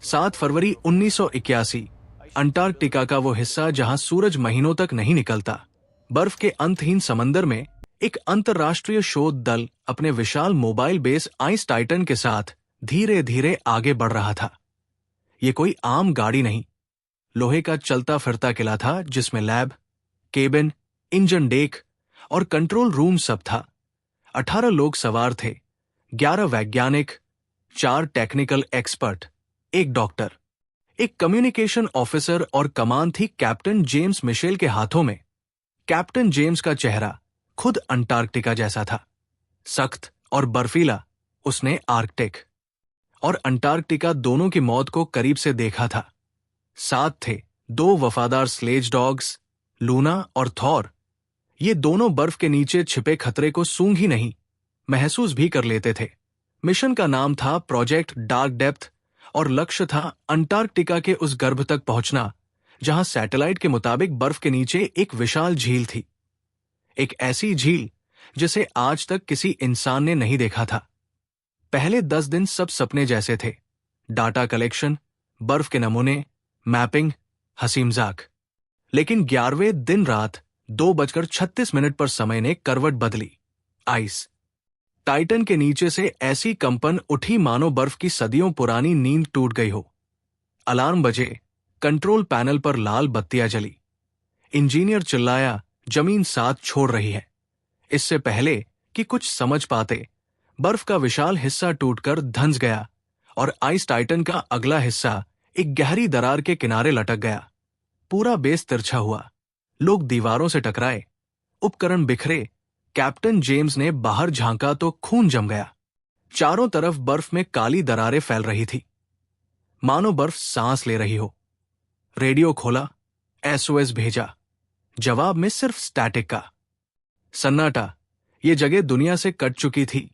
7 फरवरी 1981। Antarctica का वो हिस्सा जहां सूरज महीनों तक नहीं निकलता। बर्फ के अंतहीन समंदर में एक अंतर्राष्ट्रीय शोध दल अपने विशाल मोबाइल बेस आइस टाइटन के साथ धीरे धीरे आगे बढ़ रहा था। ये कोई आम गाड़ी नहीं, लोहे का चलता फिरता किला था जिसमें लैब, केबिन, इंजन डेक और कंट्रोल रूम सब था। 18 लोग सवार थे, 11 वैज्ञानिक, 4 टेक्निकल एक्सपर्ट, एक डॉक्टर, एक कम्युनिकेशन ऑफिसर और कमान थी कैप्टन जेम्स मिशेल के हाथों में। कैप्टन जेम्स का चेहरा खुद अंटार्कटिका जैसा था, सख्त और बर्फीला। उसने आर्कटिक और अंटार्कटिका दोनों की मौत को करीब से देखा था। साथ थे 2 वफादार स्लेज डॉग्स, लूना और थॉर। ये दोनों बर्फ के नीचे छिपे खतरे को सूंघ ही नहीं, महसूस भी कर लेते थे। मिशन का नाम था प्रोजेक्ट डार्क डेप्थ और लक्ष्य था अंटार्कटिका के उस गर्भ तक पहुंचना जहां सैटेलाइट के मुताबिक बर्फ के नीचे एक विशाल झील थी। एक ऐसी झील जिसे आज तक किसी इंसान ने नहीं देखा था। पहले 10 दिन सब सपने जैसे थे। डाटा कलेक्शन, बर्फ के नमूने, मैपिंग, हंसी मजाक। लेकिन 11वें दिन रात 2:36 पर समय ने करवट बदली। आइस टाइटन के नीचे से ऐसी कंपन उठी मानो बर्फ की सदियों पुरानी नींद टूट गई हो। अलार्म बजे, कंट्रोल पैनल पर लाल बत्तियां जली। इंजीनियर चिल्लाया, जमीन साथ छोड़ रही है। इससे पहले कि कुछ समझ पाते, बर्फ का विशाल हिस्सा टूटकर धंस गया और आइस टाइटन का अगला हिस्सा एक गहरी दरार के किनारे लटक गया। पूरा बेस तिरछा हुआ, लोग दीवारों से टकराए, उपकरण बिखरे। कैप्टन जेम्स ने बाहर झांका तो खून जम गया। चारों तरफ बर्फ में काली दरारें फैल रही थी, मानो बर्फ सांस ले रही हो। रेडियो खोला, एसओएस भेजा, जवाब में सिर्फ स्टैटिक का सन्नाटा। ये जगह दुनिया से कट चुकी थी।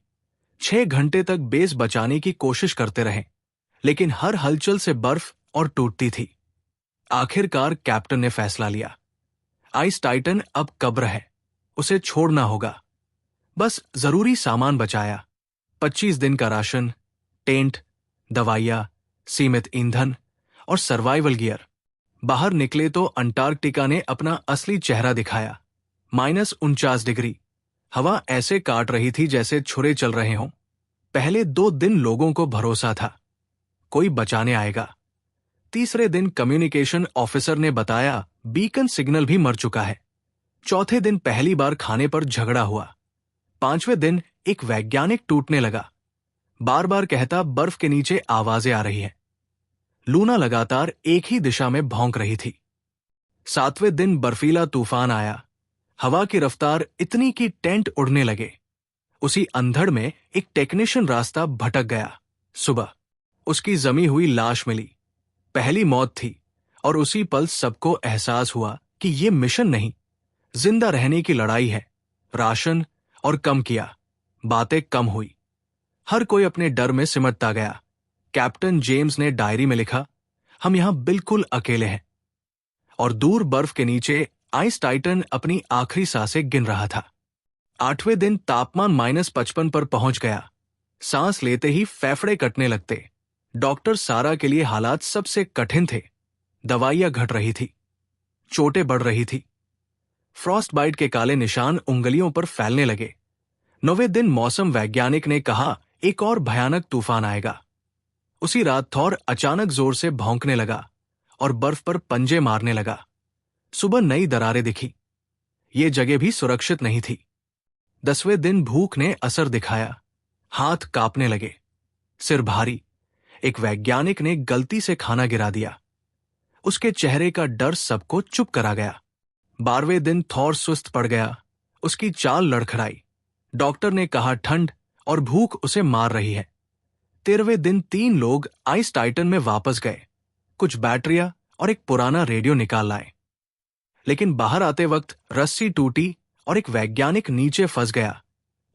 6 घंटे तक बेस बचाने की कोशिश करते रहे, लेकिन हर हलचल से बर्फ और टूटती थी। आखिरकार कैप्टन ने फैसला लिया, आइस टाइटन अब कब्र है, उसे छोड़ना होगा। बस जरूरी सामान बचाया, 25 दिन का राशन, टेंट, दवाइयां, सीमित ईंधन और सर्वाइवल गियर। बाहर निकले तो अंटार्कटिका ने अपना असली चेहरा दिखाया। -49 डिग्री, हवा ऐसे काट रही थी जैसे छुरे चल रहे हों। पहले 2 दिन लोगों को भरोसा था, कोई बचाने आएगा। तीसरे दिन कम्युनिकेशन ऑफिसर ने बताया, बीकन सिग्नल भी मर चुका है। चौथे दिन पहली बार खाने पर झगड़ा हुआ। 5वें दिन एक वैज्ञानिक टूटने लगा, बार बार कहता बर्फ के नीचे आवाजें आ रही हैं। लूना लगातार एक ही दिशा में भौंक रही थी। 7वें दिन बर्फीला तूफान आया, हवा की रफ्तार इतनी कि टेंट उड़ने लगे। उसी अंधड़ में एक टेक्नीशियन रास्ता भटक गया। सुबह उसकी जमी हुई लाश मिली। पहली मौत थी और उसी पल सबको एहसास हुआ कि ये मिशन नहीं, जिंदा रहने की लड़ाई है। राशन और कम किया, बातें कम हुई, हर कोई अपने डर में सिमटता गया। कैप्टन जेम्स ने डायरी में लिखा, हम यहां बिल्कुल अकेले हैं। और दूर बर्फ के नीचे आइस टाइटन अपनी आखिरी सांसें गिन रहा था। 8वें दिन तापमान -55 पर पहुंच गया। सांस लेते ही फेफड़े कटने लगते। डॉक्टर सारा के लिए हालात सबसे कठिन थे। दवाइयां घट रही थी, चोटें बढ़ रही थी, फ्रॉस्ट बाइट के काले निशान उंगलियों पर फैलने लगे। 9वें दिन मौसम वैज्ञानिक ने कहा, एक और भयानक तूफान आएगा। उसी रात थॉर अचानक जोर से भौंकने लगा और बर्फ पर पंजे मारने लगा। सुबह नई दरारें दिखी, ये जगह भी सुरक्षित नहीं थी। 10वें दिन भूख ने असर दिखाया, हाथ कांपने लगे, सिर भारी। एक वैज्ञानिक ने गलती से खाना गिरा दिया, उसके चेहरे का डर सबको चुप करा गया। 12वें दिन थॉर सुस्त पड़ गया, उसकी चाल लड़खड़ाई। डॉक्टर ने कहा ठंड और भूख उसे मार रही है। 13वें दिन 3 लोग आइस टाइटन में वापस गए, कुछ बैटरियां और एक पुराना रेडियो निकाल लाए। लेकिन बाहर आते वक्त रस्सी टूटी और एक वैज्ञानिक नीचे फंस गया।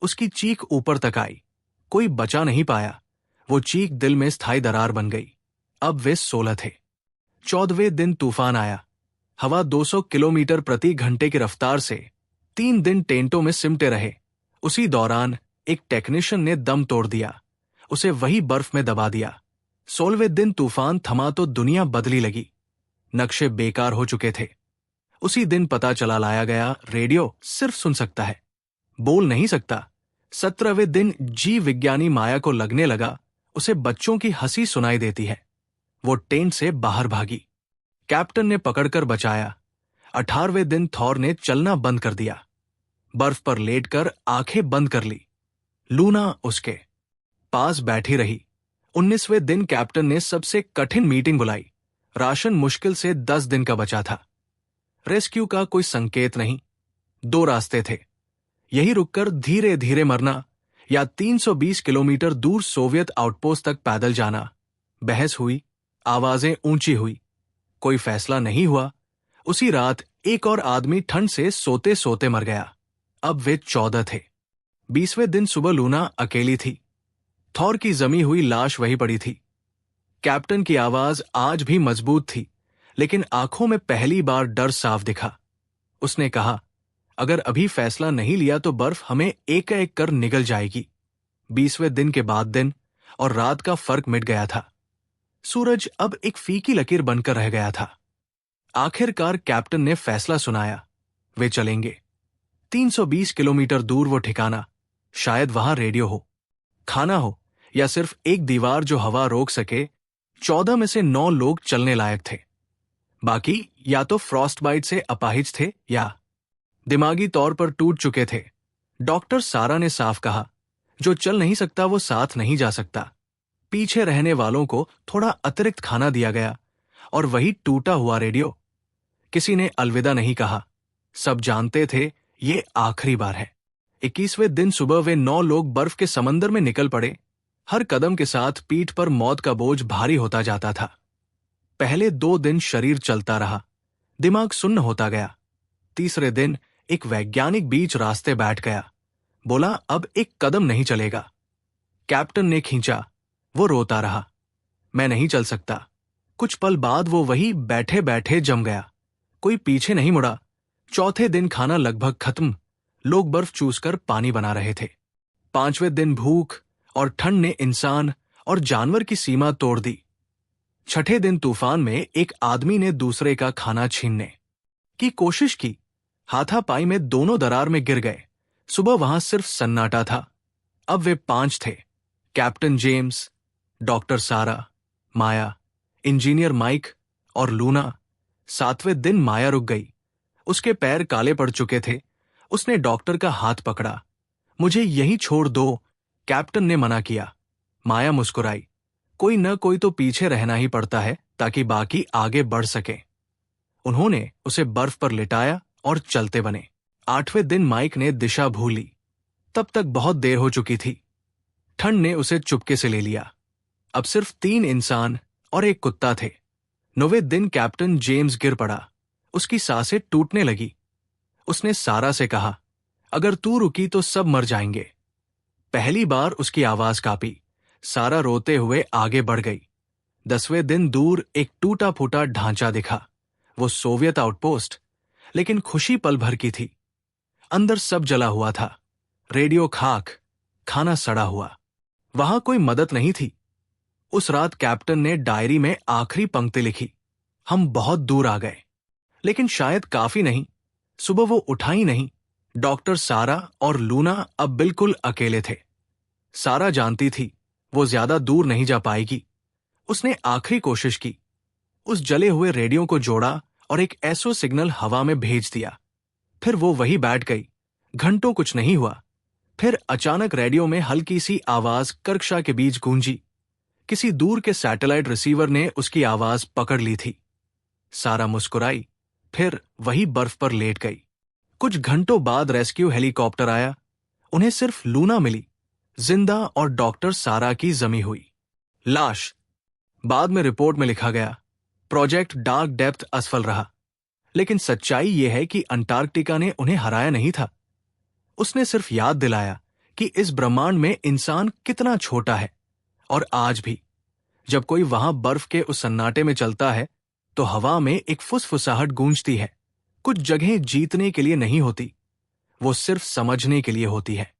उसकी चीख ऊपर तक आई, कोई बचा नहीं पाया। वो चीख दिल में स्थायी दरार बन गई। अब वे 16 थे। 14वें दिन तूफान आया, हवा 200 किलोमीटर प्रति घंटे की रफ्तार से। 3 दिन टेंटों में सिमटे रहे। उसी दौरान एक टेक्नीशियन ने दम तोड़ दिया, उसे वही बर्फ में दबा दिया। 16वें दिन तूफान थमा तो दुनिया बदली लगी। नक्शे बेकार हो चुके थे। उसी दिन पता चला लाया गया, रेडियो सिर्फ सुन सकता है, बोल नहीं सकता। 17वें दिन जीव विज्ञानी माया को लगने लगा उसे बच्चों की हंसी सुनाई देती है। वो टेंट से बाहर भागी। कैप्टन ने पकड़कर बचाया। 18वें दिन थॉर ने चलना बंद कर दिया। बर्फ पर लेटकर आंखें बंद कर ली। लूना उसके पास बैठी रही। 19वें दिन कैप्टन ने सबसे कठिन मीटिंग बुलाई। राशन मुश्किल से 10 दिन का बचा था। रेस्क्यू का कोई संकेत नहीं। 2 रास्ते थे, यही रुककर धीरे धीरे मरना या 320 किलोमीटर दूर सोवियत आउटपोस्ट तक पैदल जाना। बहस हुई, आवाजें ऊंची हुई, कोई फैसला नहीं हुआ। उसी रात एक और आदमी ठंड से सोते सोते मर गया। अब वे 14 थे। 20वें दिन सुबह लूना अकेली थी। थॉर की जमी हुई लाश वही पड़ी थी। कैप्टन की आवाज आज भी मजबूत थी, लेकिन आंखों में पहली बार डर साफ दिखा। उसने कहा, अगर अभी फैसला नहीं लिया तो बर्फ हमें एक एक कर निगल जाएगी। 20वें दिन के बाद दिन और रात का फर्क मिट गया था। सूरज अब एक फीकी लकीर बनकर रह गया था। आखिरकार कैप्टन ने फैसला सुनाया, वे चलेंगे। 320 किलोमीटर दूर वो ठिकाना, शायद वहां रेडियो हो, खाना हो, या सिर्फ एक दीवार जो हवा रोक सके। 14 में से 9 लोग चलने लायक थे। बाकी या तो फ्रॉस्ट बाइट से अपाहिज थे या दिमागी तौर पर टूट चुके थे। डॉक्टर सारा ने साफ कहा, जो चल नहीं सकता वो साथ नहीं जा सकता। पीछे रहने वालों को थोड़ा अतिरिक्त खाना दिया गया और वही टूटा हुआ रेडियो। किसी ने अलविदा नहीं कहा। सब जानते थे ये आखिरी बार है। 21वें दिन सुबह वे 9 लोग बर्फ के समंदर में निकल पड़े। हर कदम के साथ पीठ पर मौत का बोझ भारी होता जाता था। पहले 2 दिन शरीर चलता रहा, दिमाग सुन्न होता गया। तीसरे दिन एक वैज्ञानिक बीच रास्ते बैठ गया। बोला, अब एक कदम नहीं चलेगा। कैप्टन ने खींचा, वो रोता रहा, मैं नहीं चल सकता। कुछ पल बाद वो वही बैठे बैठे जम गया। कोई पीछे नहीं मुड़ा। चौथे दिन खाना लगभग खत्म। लोग बर्फ चूसकर पानी बना रहे थे। 5वें दिन भूख और ठंड ने इंसान और जानवर की सीमा तोड़ दी। 6ठे दिन तूफान में एक आदमी ने दूसरे का खाना छीनने की कोशिश की। हाथापाई में दोनों दरार में गिर गए। सुबह वहां सिर्फ सन्नाटा था। अब वे 5 थे, कैप्टन जेम्स, डॉक्टर सारा, माया, इंजीनियर माइक और लूना। 7वें दिन माया रुक गई। उसके पैर काले पड़ चुके थे। उसने डॉक्टर का हाथ पकड़ा। मुझे यहीं छोड़ दो, कैप्टन ने मना किया। माया मुस्कुराई, कोई न कोई तो पीछे रहना ही पड़ता है ताकि बाकी आगे बढ़ सके। उन्होंने उसे बर्फ पर लिटाया और चलते बने। 8वें दिन माइक ने दिशा भूली। तब तक बहुत देर हो चुकी थी। ठंड ने उसे चुपके से ले लिया। अब सिर्फ 3 इंसान और एक कुत्ता थे। 9वें दिन कैप्टन जेम्स गिर पड़ा। उसकी सांसें टूटने लगी। उसने सारा से कहा, अगर तू रुकी तो सब मर जाएंगे। पहली बार उसकी आवाज कांपी। सारा रोते हुए आगे बढ़ गई। 10वें दिन दूर एक टूटा फूटा ढांचा दिखा। वो सोवियत आउटपोस्ट, लेकिन खुशी पल भर की थी। अंदर सब जला हुआ था, रेडियो खाक, खाना सड़ा हुआ। वहां कोई मदद नहीं थी। उस रात कैप्टन ने डायरी में आखिरी पंक्ति लिखी, हम बहुत दूर आ गए, लेकिन शायद काफी नहीं। सुबह वो उठा ही नहीं। डॉक्टर सारा और लूना अब बिल्कुल अकेले थे। सारा जानती थी वो ज्यादा दूर नहीं जा पाएगी। उसने आखिरी कोशिश की। उस जले हुए रेडियो को जोड़ा और एक एसओ सिग्नल हवा में भेज दिया। फिर वो वही बैठ गई। घंटों कुछ नहीं हुआ। फिर अचानक रेडियो में हल्की सी आवाज कर्कशा के बीच गूंजी। किसी दूर के सैटेलाइट रिसीवर ने उसकी आवाज पकड़ ली थी। सारा मुस्कुराई, फिर वही बर्फ पर लेट गई। कुछ घंटों बाद रेस्क्यू हेलीकॉप्टर आया। उन्हें सिर्फ लूना मिली, जिंदा, और डॉक्टर सारा की जमी हुई लाश। बाद में रिपोर्ट में लिखा गया, प्रोजेक्ट डार्क डेप्थ असफल रहा। लेकिन सच्चाई यह है कि अंटार्कटिका ने उन्हें हराया नहीं था। उसने सिर्फ याद दिलाया कि इस ब्रह्मांड में इंसान कितना छोटा है। और आज भी जब कोई वहां बर्फ के उस सन्नाटे में चलता है तो हवा में एक फुसफुसाहट गूंजती है। कुछ जगहें जीतने के लिए नहीं होती, वो सिर्फ समझने के लिए होती है।